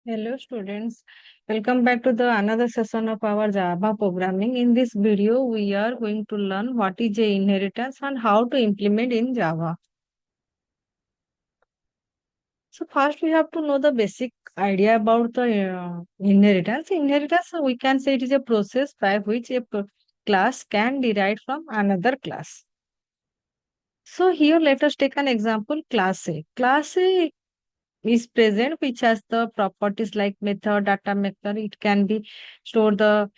Hello students, welcome back to the another session of our Java programming. In this video, we are going to learn what is a inheritance and how to implement in Java. So first we have to know the basic idea about the inheritance. Inheritance, we can say it is a process by which a class can derive from another class. So here let us take an example, class A. Class A is present which has the properties like method, data method. It can be store the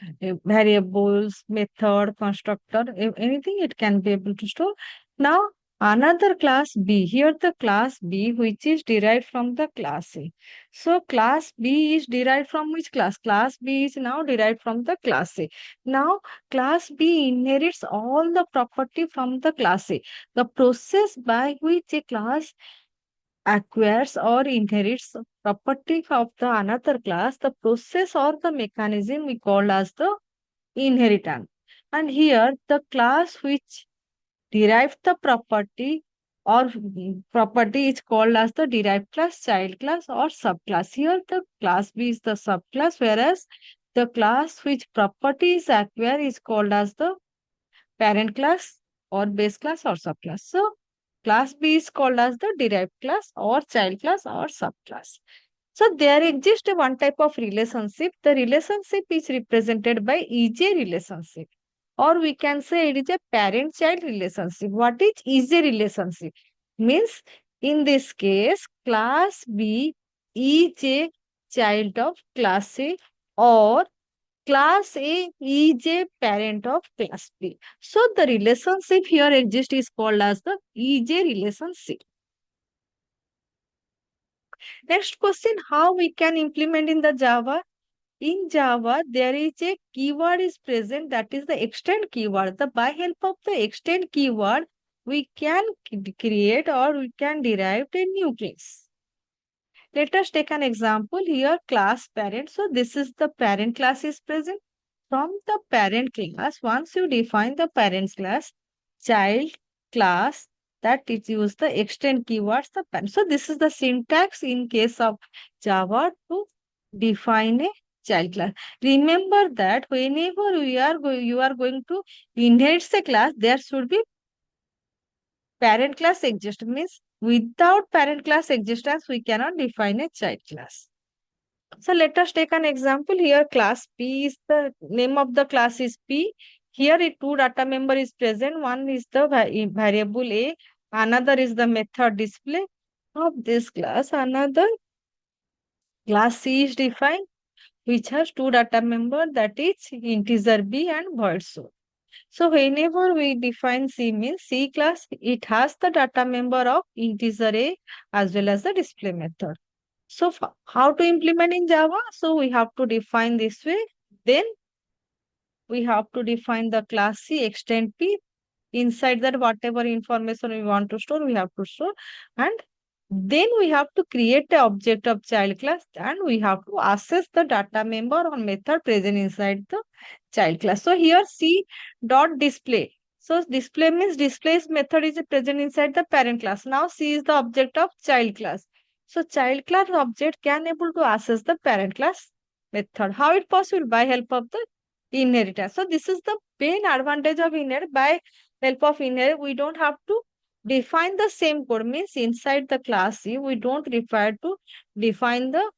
variables, method, constructor, anything it can be able to store. Now another class B, here the class B which is derived from the class A. So class B is derived from which class? Class B is now derived from the class A. Now class B inherits all the property from the class A. The process by which a class acquires or inherits property of the another class, the process or the mechanism we call as the inheritance. And here the class which derives the property or property is called as the derived class, child class or subclass. Here the class B is the subclass, whereas the class which property is acquired is called as the parent class or base class or subclass. So class B is called as the derived class or child class or subclass. So there exists one type of relationship. The relationship is represented by EJ relationship, or we can say it is a parent-child relationship. What is EJ relationship? Means in this case, class B is a child of class A, or class A is a parent of class B. So the relationship here exists is called as the EJ relationship. Next question, how we can implement in the Java? In Java, there is a keyword is present, that is the extend keyword. By help of the extend keyword, we can create or we can derive a new class. Let us take an example here, class parent. So this is the parent class is present. From the parent class, once you define the parent class, child class, that it use the extend keywords, the parent. So this is the syntax in case of Java to define a child class. Remember that whenever you are going to inherit the class, there should be parent class exist. Means without parent class existence, we cannot define a child class. So let us take an example here. Class P is the name of the class is P. Here two data member is present. One is the variable A. Another is the method display of this class. Another class C is defined, which has two data member, that is integer B and void source. So whenever we define C means C class, it has the data member of integer A as well as the display method. So how to implement in Java? So we have to define this way. Then we have to define the class C extend P. Inside that, whatever information we want to store, we have to store. And then we have to create the object of child class, and we have to access the data member or method present inside the child class. So here C dot display. So display means displays method is present inside the parent class. Now C is the object of child class. So child class object can able to access the parent class method. How it possible? By help of the inheritance. So this is the main advantage of inherit. By help of inherit, we don't have to define the same code. Means inside the class C, we don't require to define the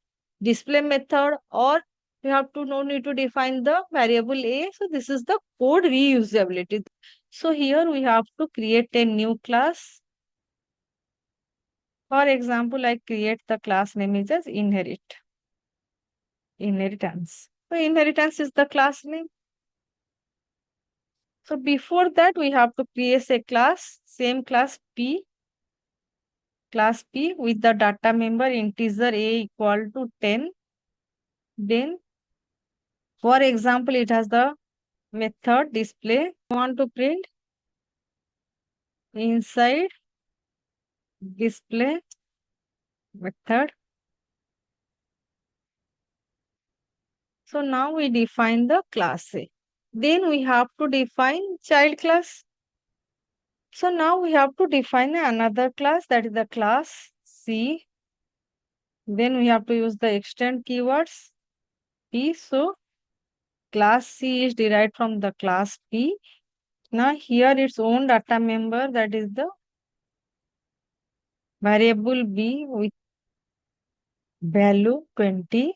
display method, or we have to no need to define the variable A. So this is the code reusability. So here we have to create a new class. For example, I create the class name is as inheritance. So inheritance is the class name. So before that, we have to create a class, same class P with the data member integer A equal to 10. Then, for example, it has the method display. We want to print inside display method. So now we define the class A. Then we have to define child class. So now we have to define another class, that is the class C. Then we have to use the extend keywords P. So class C is derived from the class P. Now here its own data member, that is the variable B with value 20.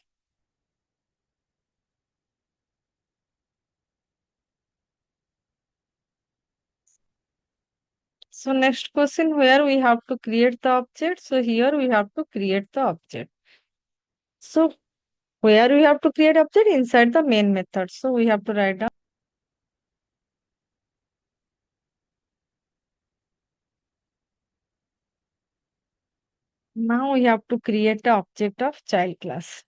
So next question, where we have to create the object. So here we have to create the object. So where we have to create object? Inside the main method. So we have to write down. Now we have to create the object of child class.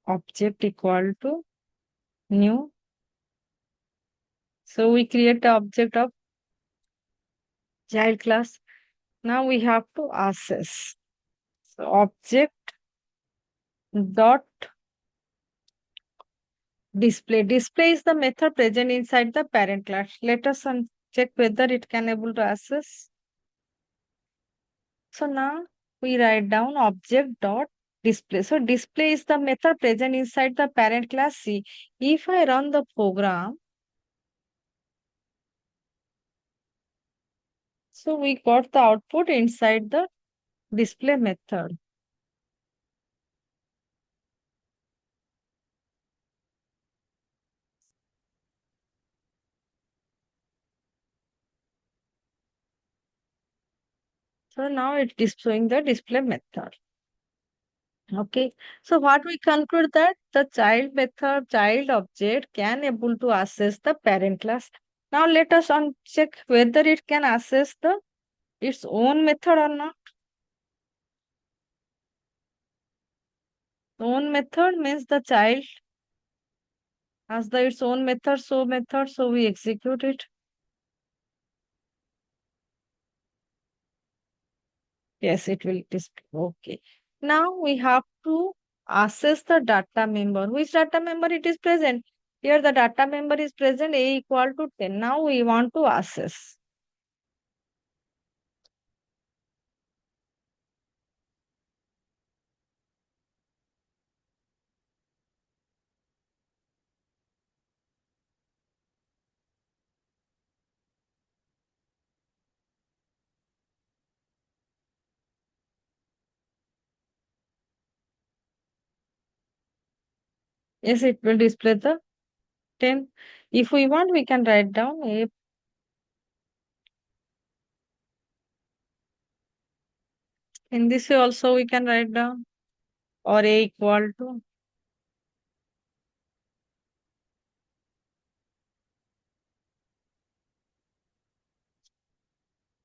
Object equal to new. So we create the object of child class. Now we have to access. So object dot display. Display is the method present inside the parent class. Let us check whether it can able to access. So now we write down object dot display. So display is the method present inside the parent class C. If I run the program, so we got the output inside the display method. So now it is showing the display method. Okay. So what we conclude that the child method, child object can able to access the parent class. Now let us check whether it can access the its own method or not. Own method means the child has the its own method, so we execute it. Yes, it will display. Okay. Now we have to access the data member. Which data member it is present? Here the data member is present A equal to 10. Now we want to access. Yes, it will display the 10. If we want, we can write down A. In this way also we can write down or A equal to.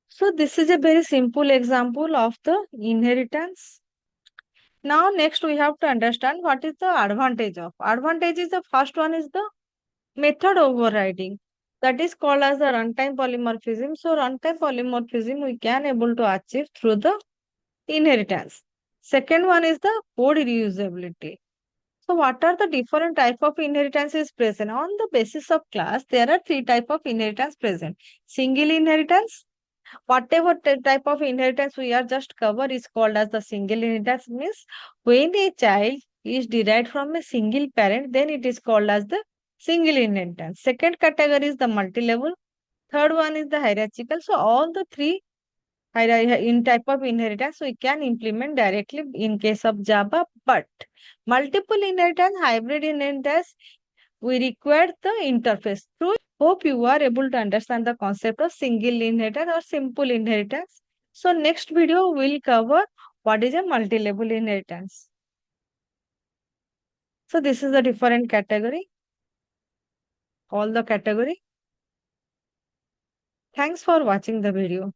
So this is a very simple example of the inheritance. Now next we have to understand what is the advantage of. Advantage is the first one is the method overriding. That is called as the runtime polymorphism. So runtime polymorphism we can able to achieve through the inheritance. Second one is the code reusability. So what are the different type of inheritances present? On the basis of class, there are three type of inheritance present. Single inheritance, whatever type of inheritance we are just cover is called as the single inheritance. Means when a child is derived from a single parent, then it is called as the single inheritance. Second category is the multi-level. Third one is the hierarchical. So all the three in type of inheritance we can implement directly in case of Java, but multiple inheritance, hybrid inheritance, we require the interface. Through hope you are able to understand the concept of single inheritance or simple inheritance. So next video will cover what is a multi-level inheritance. So this is the different category, all the category. Thanks for watching the video.